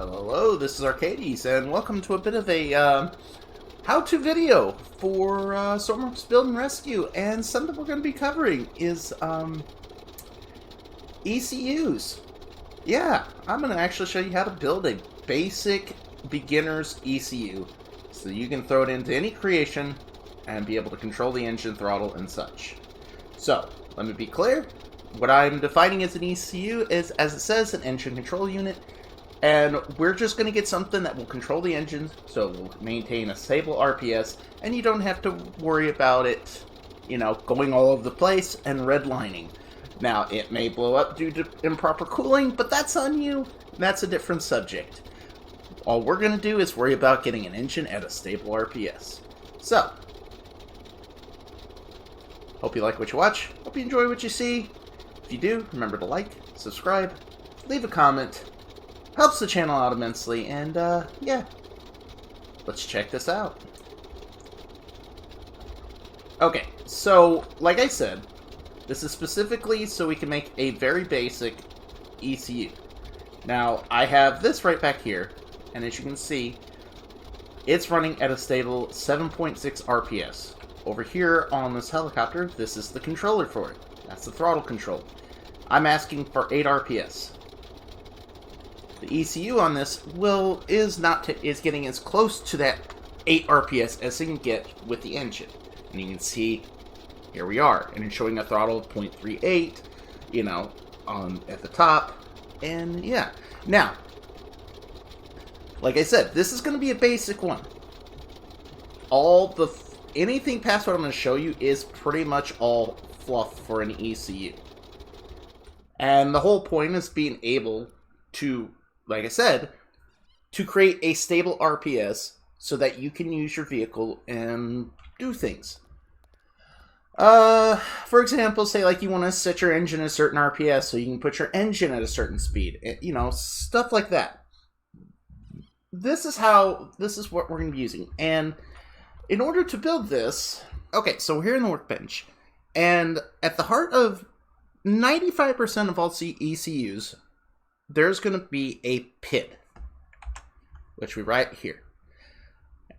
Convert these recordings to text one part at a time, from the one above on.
Hello, this is Arcades, and welcome to a bit of a how-to video for Stormworks Build and Rescue. And something we're going to be covering is ECUs. Yeah, I'm going to actually show you how to build a basic beginner's ECU, so you can throw it into any creation and be able to control the engine, throttle, and such. So, let me be clear. What I'm defining as an ECU is, as it says, an engine control unit. And we're just going to get something that will control the engine, so it will maintain a stable RPS, and you don't have to worry about it, going all over the place and redlining. Now, it may blow up due to improper cooling, but that's on you. That's a different subject. All we're going to do is worry about getting an engine at a stable RPS. So, hope you like what you watch. Hope you enjoy what you see. If you do, remember to like, subscribe, leave a comment. Helps the channel out immensely, and yeah, let's check this out. Okay, so like I said, this is specifically so we can make a very basic ECU. Now, I have this right back here, and as you can see, it's running at a stable 7.6 RPS. Over here on this helicopter, this is the controller for it. That's the throttle control. I'm asking for 8 RPS. The ECU on this is getting as close to that 8 RPS as it can get with the engine. And you can see, here we are, and it's showing a throttle of 0.38, at the top, and yeah. Now, like I said, this is going to be a basic one. Anything past what I'm going to show you is pretty much all fluff for an ECU. And the whole point is being able to, like I said, to create a stable RPS so that you can use your vehicle and do things. For example, say like you want to set your engine at a certain RPS so you can put your engine at a certain speed. Stuff like that. This is what we're going to be using. And in order to build this, okay, so we're here in the workbench. And at the heart of 95% of all ECUs, there's going to be a PID, which we write here.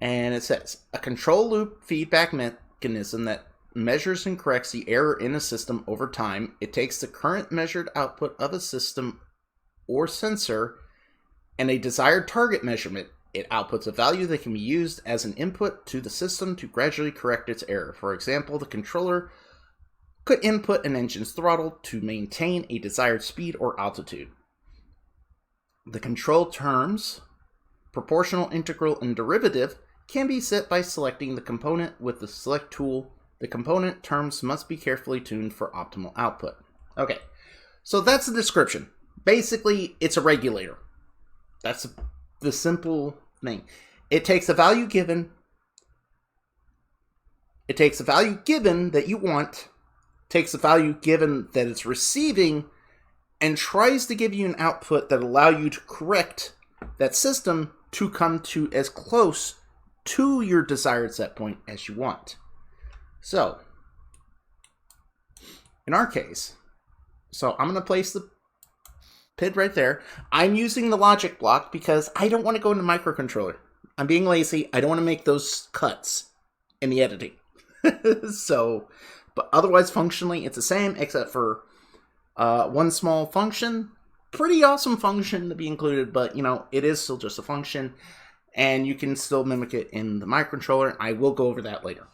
And it says, a control loop feedback mechanism that measures and corrects the error in a system over time. It takes the current measured output of a system or sensor and a desired target measurement. It outputs a value that can be used as an input to the system to gradually correct its error. For example, the controller could input an engine's throttle to maintain a desired speed or altitude. The control terms, proportional, integral, and derivative, can be set by selecting the component with the select tool. The component terms must be carefully tuned for optimal output. Okay, so that's the description. Basically, it's a regulator. That's the simple thing. It takes a value given. It takes a value given that you want, takes a value given that it's receiving, and tries to give you an output that allow you to correct that system to come to as close to your desired set point as you want. So, in our case, I'm going to place the PID right there. I'm using the logic block because I don't want to go into microcontroller. I'm being lazy. I don't want to make those cuts in the editing. But otherwise, functionally, it's the same, except for one small function. Pretty awesome function to be included, but it is still just a function, and you can still mimic it in the microcontroller. I will go over that later.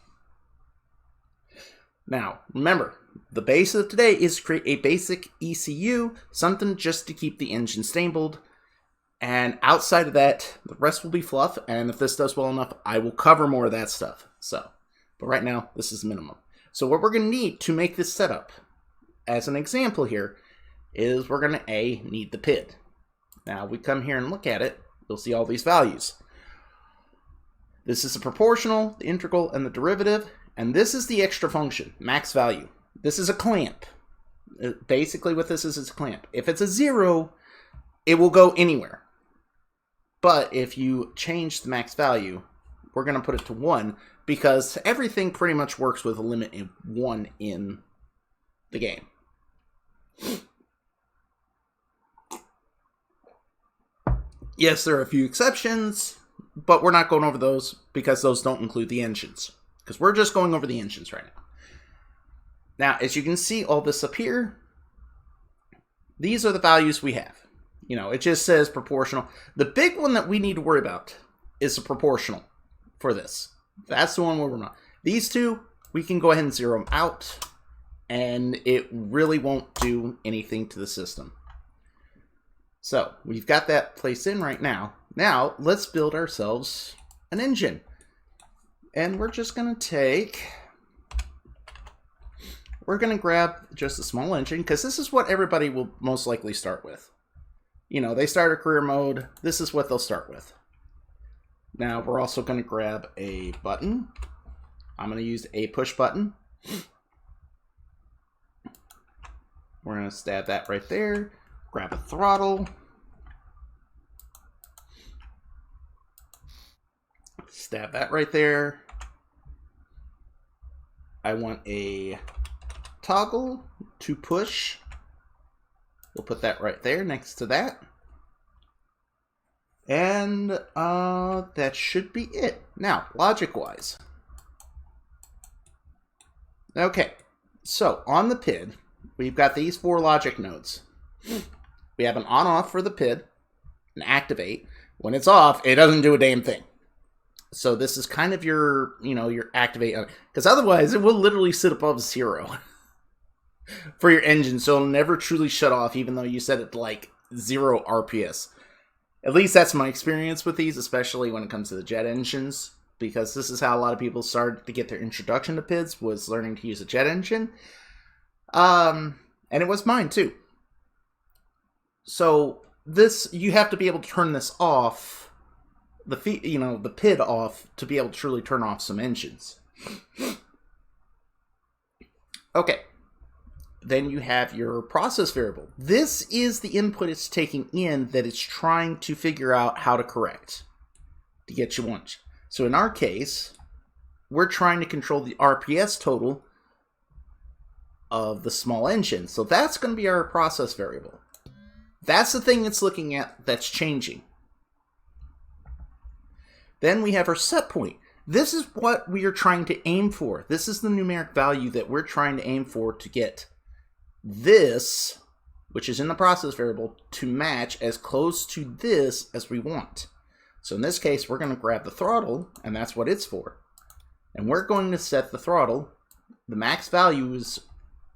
Now, remember, the base of today is to create a basic ECU, something just to keep the engine stabled, and outside of that, the rest will be fluff, and if this does well enough, I will cover more of that stuff. But right now, this is minimum. So what we're going to need to make this setup, as an example here, is we're going to need the PID. Now, we come here and look at it, you'll see all these values. This is the proportional, the integral, and the derivative, and this is the extra function, max value. This is a clamp. Basically what this is a clamp. If it's a 0, it will go anywhere. But if you change the max value, we're going to put it to 1, because everything pretty much works with a limit of 1 in the game. Yes, there are a few exceptions, but we're not going over those because those don't include the engines. Because we're just going over the engines right now. Now, as you can see all this up here, these are the values we have. You know, it just says proportional. The big one that we need to worry about is the proportional for this. That's the one where we're not. These two, we can go ahead and zero them out, and it really won't do anything to the system. So, we've got that placed in right now. Now, let's build ourselves an engine. And we're just going to we're going to grab just a small engine, because this is what everybody will most likely start with. You know, they start a career mode, this is what they'll start with. Now, we're also going to grab a button. I'm going to use a push button. We're going to stab that right there. Grab a throttle. Stab that right there. I want a toggle to push. We'll put that right there next to that. And that should be it. Now, logic-wise. Okay, so on the PID, we've got these 4 logic nodes. We have an on-off for the PID, an activate. When it's off, it doesn't do a damn thing. So this is kind of your, you know, your activate, because otherwise it will literally sit above 0 for your engine, so it'll never truly shut off, even though you set it to like 0 RPS. At least that's my experience with these, especially when it comes to the jet engines, because this is how a lot of people started to get their introduction to PIDs, was learning to use a jet engine. And it was mine too. So this, you have to be able to turn this off, the PID off, to be able to truly turn off some engines. Okay. Then you have your process variable. This is the input it's taking in that it's trying to figure out how to correct to get you one. So in our case, we're trying to control the RPS total of the small engine. So that's going to be our process variable. That's the thing it's looking at that's changing. Then we have our set point. This is what we are trying to aim for. This is the numeric value that we're trying to aim for to get this, which is in the process variable, to match as close to this as we want. So in this case, we're going to grab the throttle, and that's what it's for. And we're going to set the throttle. The max value is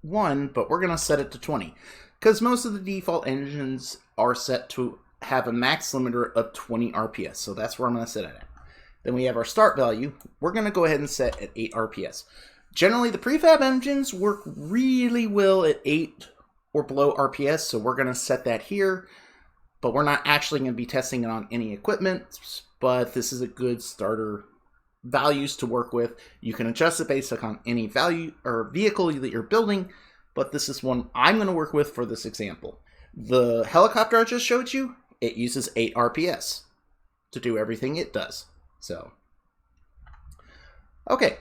1, but we're going to set it to 20. Because most of the default engines are set to have a max limiter of 20 RPS. So that's where I'm going to set it at. Then we have our start value. We're going to go ahead and set at 8 RPS. Generally, the prefab engines work really well at 8 or below RPS, so we're going to set that here. But we're not actually going to be testing it on any equipment, but this is a good starter values to work with. You can adjust it based on any value or vehicle that you're building, but this is one I'm going to work with for this example. The helicopter I just showed you, it uses 8 RPS to do everything it does. So, okay.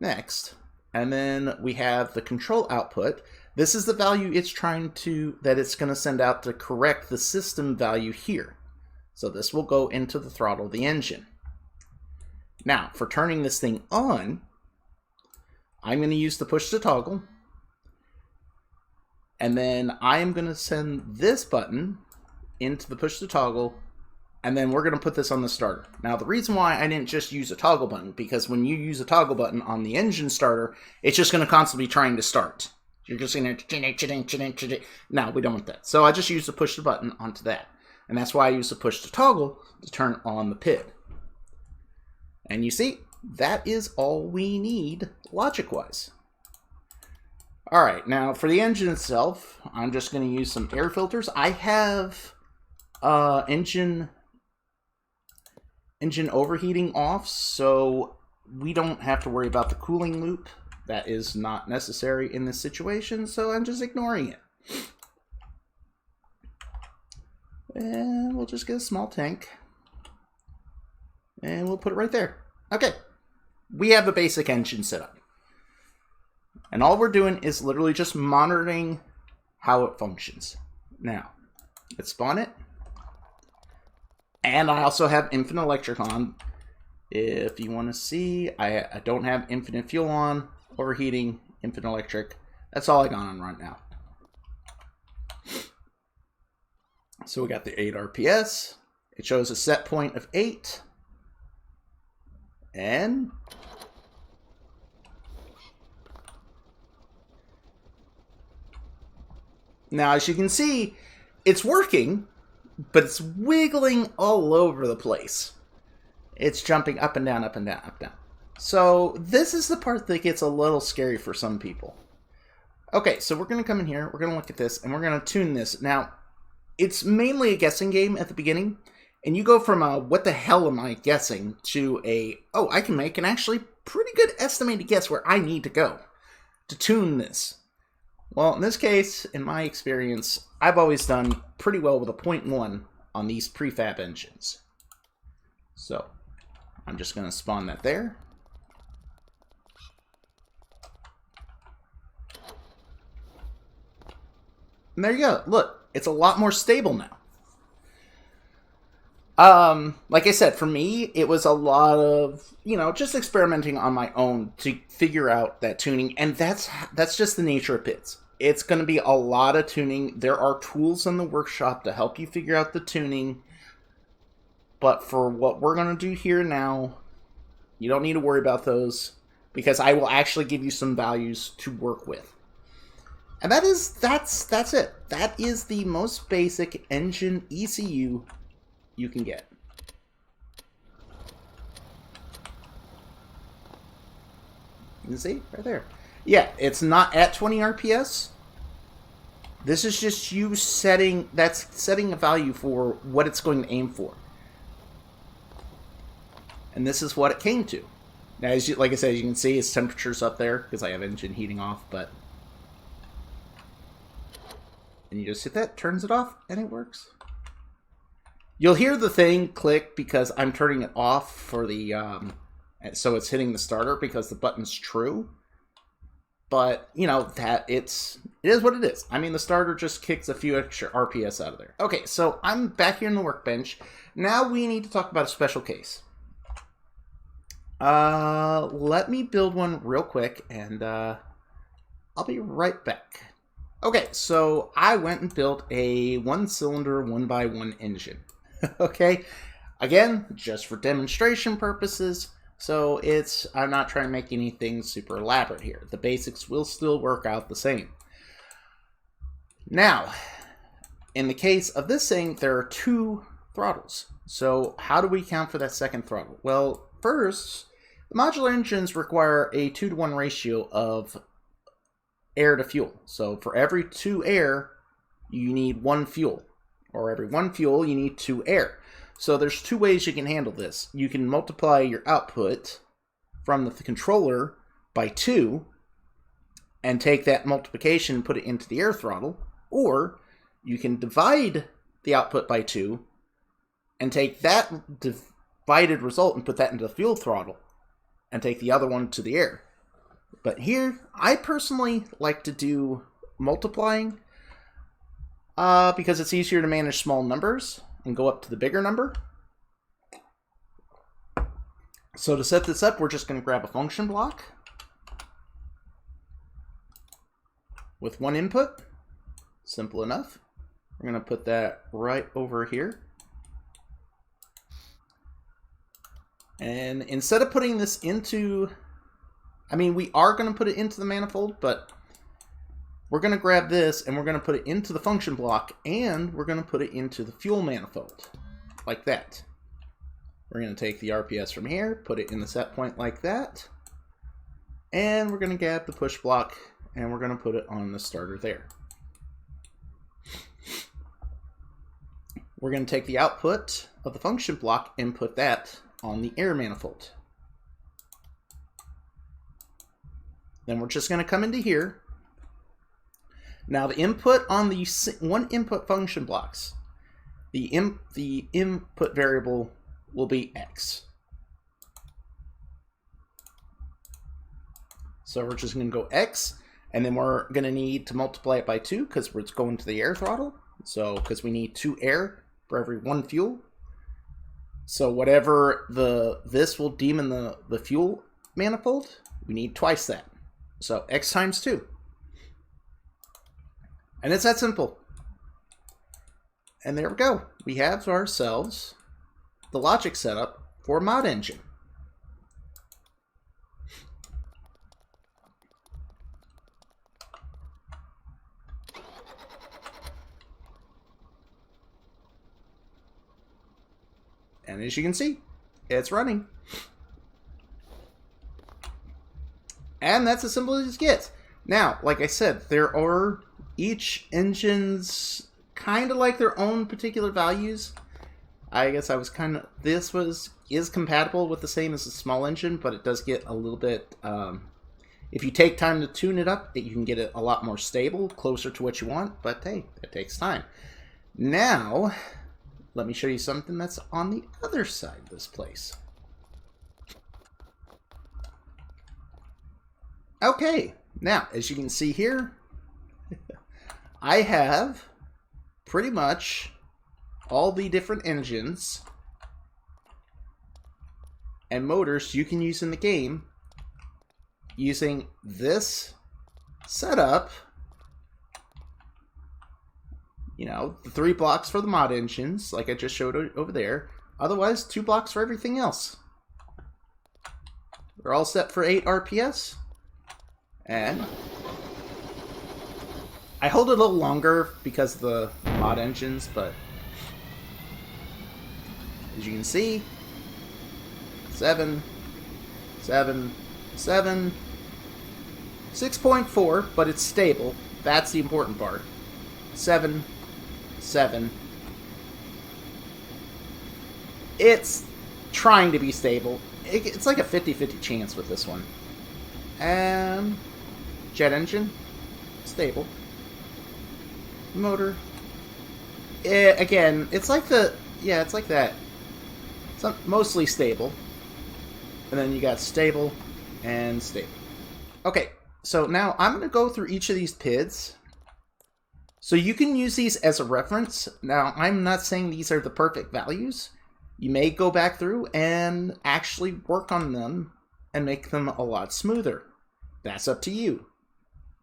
Next, and then we have the control output. This is the value it's trying to, that it's going to send out to correct the system value here. So this will go into the throttle of the engine. Now, for turning this thing on, I'm going to use the push to toggle. And then I am going to send this button into the push to toggle. And then we're going to put this on the starter. Now, the reason why I didn't just use a toggle button, because when you use a toggle button on the engine starter, it's just going to constantly be trying to start. You're just going to... No, we don't want that. So I just used the push the button onto that. And that's why I use the push to toggle to turn on the PID. And you see, that is all we need logic-wise. Alright, now for the engine itself, I'm just going to use some air filters. I have engine overheating off, so we don't have to worry about the cooling loop. That is not necessary in this situation, so I'm just ignoring it. And we'll just get a small tank. And we'll put it right there. Okay. We have the basic engine set up. And all we're doing is literally just monitoring how it functions. Now, let's spawn it. And I also have infinite electric on. If you want to see, I don't have infinite fuel on, overheating, infinite electric. That's all I got on right now. So we got the 8 RPS. It shows a set point of 8. And now, as you can see, it's working, but it's wiggling all over the place. It's jumping up and down, up and down, up and down. So this is the part that gets a little scary for some people. Okay, so we're going to come in here, we're going to look at this, and we're going to tune this. Now, it's mainly a guessing game at the beginning, and you go from a, what the hell am I guessing, to a, oh, I can make an actually pretty good estimated guess where I need to go to tune this. Well, in this case, in my experience, I've always done pretty well with a 0.1 on these prefab engines. So, I'm just going to spawn that there. And there you go. Look, it's a lot more stable now. Like I said, for me, it was a lot of, you know, just experimenting on my own to figure out that tuning. And that's just the nature of pits. It's going to be a lot of tuning. There are tools in the workshop to help you figure out the tuning. But for what we're going to do here now, you don't need to worry about those, because I will actually give you some values to work with. And that's it. That is the most basic engine ECU you can get. You can see right there. Yeah, it's not at 20 RPS. This is just you setting a value for what it's going to aim for. And this is what it came to. Now, like I said, you can see its temperature's up there because I have engine heating off, but and you just hit that, turns it off, and it works. You'll hear the thing click because I'm turning it off for the, so it's hitting the starter because the button's true. But, you know, it is what it is. I mean, the starter just kicks a few extra RPS out of there. Okay, so I'm back here in the workbench. Now we need to talk about a special case. Let me build one real quick, and I'll be right back. Okay, so I went and built a 1-cylinder 1x1 engine. Okay, again, just for demonstration purposes. So I'm not trying to make anything super elaborate here. The basics will still work out the same. Now, in the case of this thing, there are 2 throttles. So how do we count for that second throttle? Well, first, the modular engines require a 2-to-1 ratio of air to fuel. So for every 2 air, you need 1 fuel. Or every 1 fuel, you need 2 air. So there's 2 ways you can handle this. You can multiply your output from the controller by 2 and take that multiplication and put it into the air throttle. Or you can divide the output by 2 and take that divided result and put that into the fuel throttle and take the other one to the air. But here, I personally like to do multiplying because it's easier to manage small numbers and go up to the bigger number. So to set this up, we're just going to grab a function block with 1 input. Simple enough. We're going to put that right over here. And instead of putting this into, I mean, we are going to put it into the manifold, but we're going to grab this and we're going to put it into the function block, and we're going to put it into the fuel manifold, like that. We're going to take the RPS from here, put it in the set point like that, and we're going to grab the push block and we're going to put it on the starter there. We're going to take the output of the function block and put that on the air manifold. Then we're just going to come into here. Now the input on the 1 input function blocks, the input variable will be X. So we're just going to go X, and then we're going to need to multiply it by 2 because it's going to the air throttle. So because we need 2 air for every 1 fuel. So whatever this will deem in the fuel manifold, we need twice that. So X times 2. And it's that simple. And there we go. We have ourselves the logic setup for a mod engine. And as you can see, it's running. And that's as simple as it gets. Now, like I said, there are each engine's kind of like their own particular values. I guess I was kind of... This is compatible with the same as a small engine, but it does get a little bit... if you take time to tune it up, you can get it a lot more stable, closer to what you want. But hey, it takes time. Now... let me show you something that's on the other side of this place. Okay, now, as you can see here, I have pretty much all the different engines and motors you can use in the game using this setup. You know, the 3 blocks for the mod engines, like I just showed over there. Otherwise, 2 blocks for everything else. We're all set for 8 RPS. And I hold it a little longer because of the mod engines, but as you can see, 7, 7, 7, 6.4, but it's stable. That's the important part. 7, 7. It's trying to be stable. It's like a 50-50 chance with this one. And jet engine, stable. Motor. Again, it's like the... yeah, it's like that. It's mostly stable. And then you got stable and stable. Okay, so now I'm going to go through each of these PIDs. So you can use these as a reference. Now, I'm not saying these are the perfect values. You may go back through and actually work on them and make them a lot smoother. That's up to you.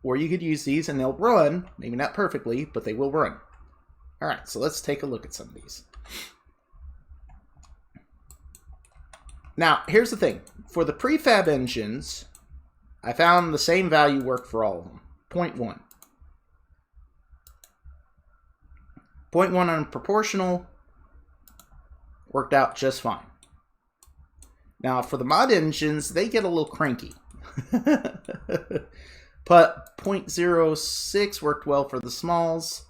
Or you could use these and they'll run, maybe not perfectly, but they will run. Alright, so let's take a look at some of these. Now, here's the thing. For the prefab engines, I found the same value worked for all of them. 0.1. 0.1 on proportional worked out just fine. Now, for the mod engines, they get a little cranky. But 0.06 worked well for the smalls.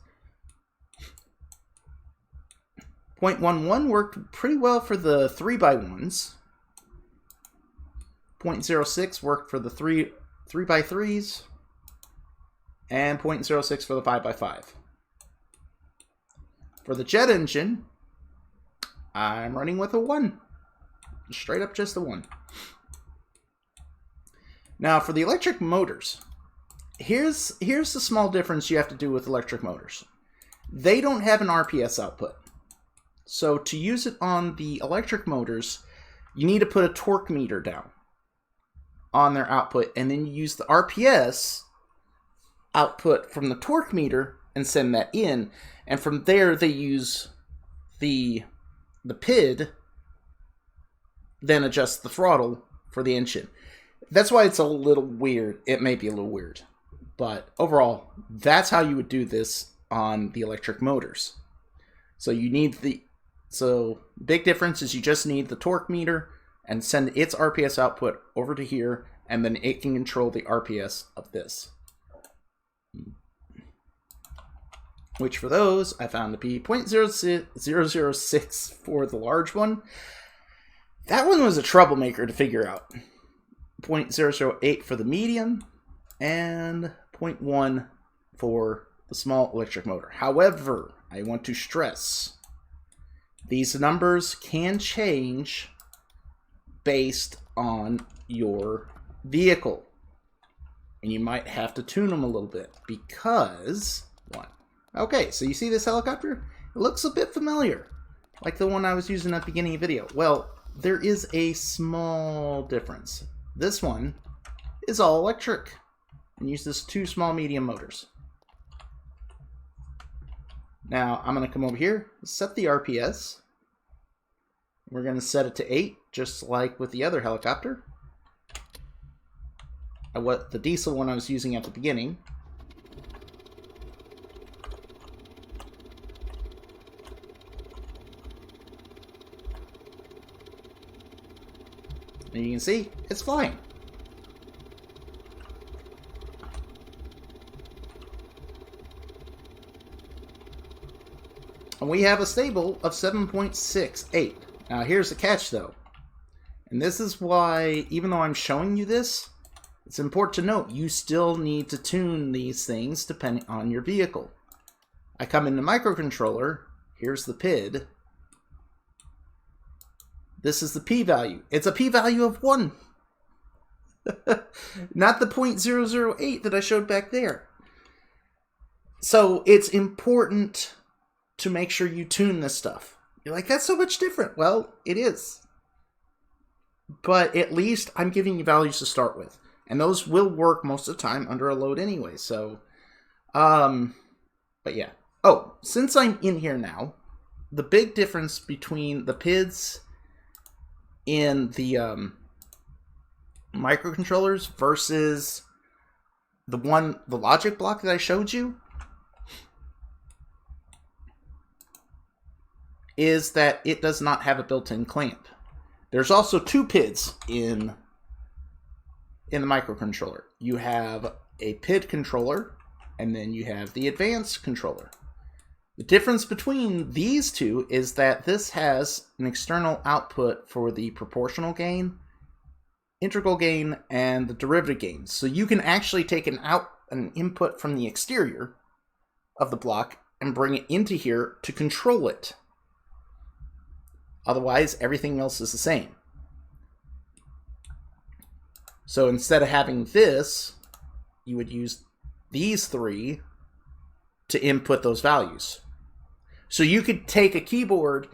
0.11 worked pretty well for the 3x1s. 0.06 worked for the 3x3s. And 0.06 for the 5x5. For the jet engine, I'm running with a 1. Straight up just a 1. Now, for the electric motors, here's the small difference you have to do with electric motors. They don't have an RPS output. So to use it on the electric motors, you need to put a torque meter down on their output, and then you use the RPS output from the torque meter and send that in. And from there, they use the PID, then adjust the throttle for the engine. That's why it's a little weird. It may be a little weird. But overall, that's how you would do this on the electric motors. So you need big difference is you just need the torque meter and send its RPS output over to here, and then it can control the RPS of this. Which for those, I found to be 0.006 for the large one. That one was a troublemaker to figure out. 0.008 for the medium, and 0.1 for the small electric motor. However, I want to stress, these numbers can change based on your vehicle. And you might have to tune them a little bit because... Okay, so you see this helicopter? It looks a bit familiar. like the one I was using at the beginning of the video. Well, there is a small difference. This one is all electric and uses 2 small medium motors. Now I'm going to come over here, set the RPS. We're going to set it to 8, just like with the other helicopter. What the diesel one I was using at the beginning. And you can see it's flying. And we have a stable of 7.68. Now here's the catch though. And this is why, even though I'm showing you this, it's important to note you still need to tune these things depending on your vehicle. I come into microcontroller, here's the PID. This is the p-value. It's a p-value of 1. Not the 0.008 that I showed back there. So it's important to make sure you tune this stuff. You're like, that's so much different. Well, it is. But at least I'm giving you values to start with. And those will work most of the time under a load anyway. So, but yeah. Oh, since I'm in here now, the big difference between the PIDs in the microcontrollers versus the logic block that I showed you is that it does not have a built-in clamp. There's also 2 PIDs in the microcontroller. You have a PID controller, and then you have the advanced controller. The difference between these two is that this has an external output for the proportional gain, integral gain, and the derivative gain. So you can actually take an input from the exterior of the block and bring it into here to control it. Otherwise, everything else is the same. So instead of having this, you would use these 3 to input those values. So you could take a keyboard,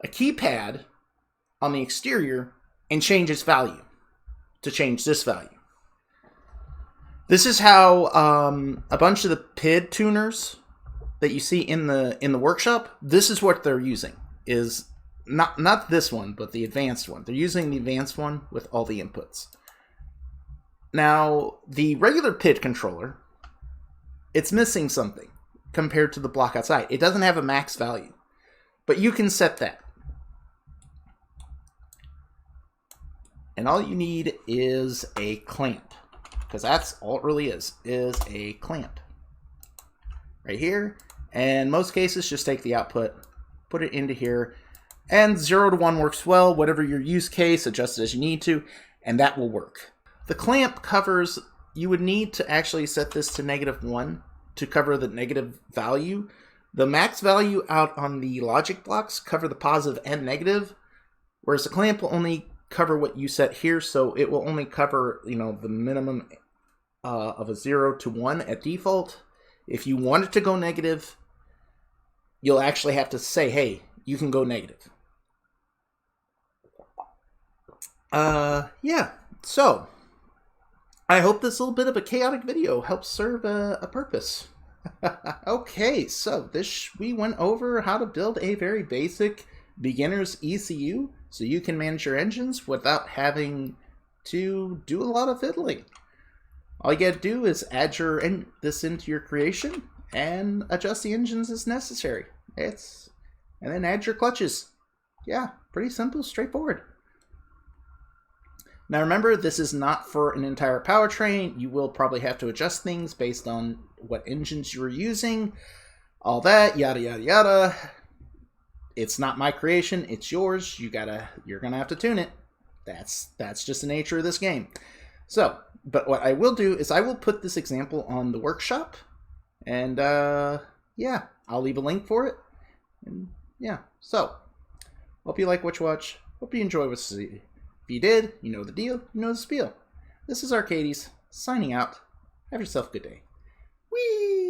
a keypad on the exterior, and change its value to change this value. This is how a bunch of the PID tuners that you see in the workshop, this is what they're using. Is not this one, but the advanced one. They're using the advanced one with all the inputs. Now, the regular PID controller, it's missing something compared to the block outside. It doesn't have a max value, but you can set that. And all you need is a clamp, because that's all it really is a clamp. Right here, and most cases just take the output, put it into here, and 0 to 1 works well. Whatever your use case, adjust it as you need to, and that will work. The clamp covers, you would need to actually set this to -1 to cover the negative value. The max value out on the logic blocks cover the positive and negative, whereas the clamp will only cover what you set here, so it will only cover, the minimum of a 0 to 1 at default. If you want it to go negative, you'll actually have to say, hey, you can go negative. Yeah, so I hope this little bit of a chaotic video helps serve a purpose. Okay, so we went over how to build a very basic beginner's ECU so you can manage your engines without having to do a lot of fiddling. All you gotta do is add this into your creation and adjust the engines as necessary. And then add your clutches. Yeah, pretty simple, straightforward. Now remember, this is not for an entire powertrain. You will probably have to adjust things based on what engines you're using. All that, yada, yada, yada. It's not my creation, it's yours. You're gonna have to tune it. That's just the nature of this game. So, but what I will do is I will put this example on the workshop. And yeah, I'll leave a link for it. And yeah, so hope you like what you watch. Hope you enjoy what you see. If you did, you know the deal, you know the spiel. This is Arcades, signing out. Have yourself a good day. Whee!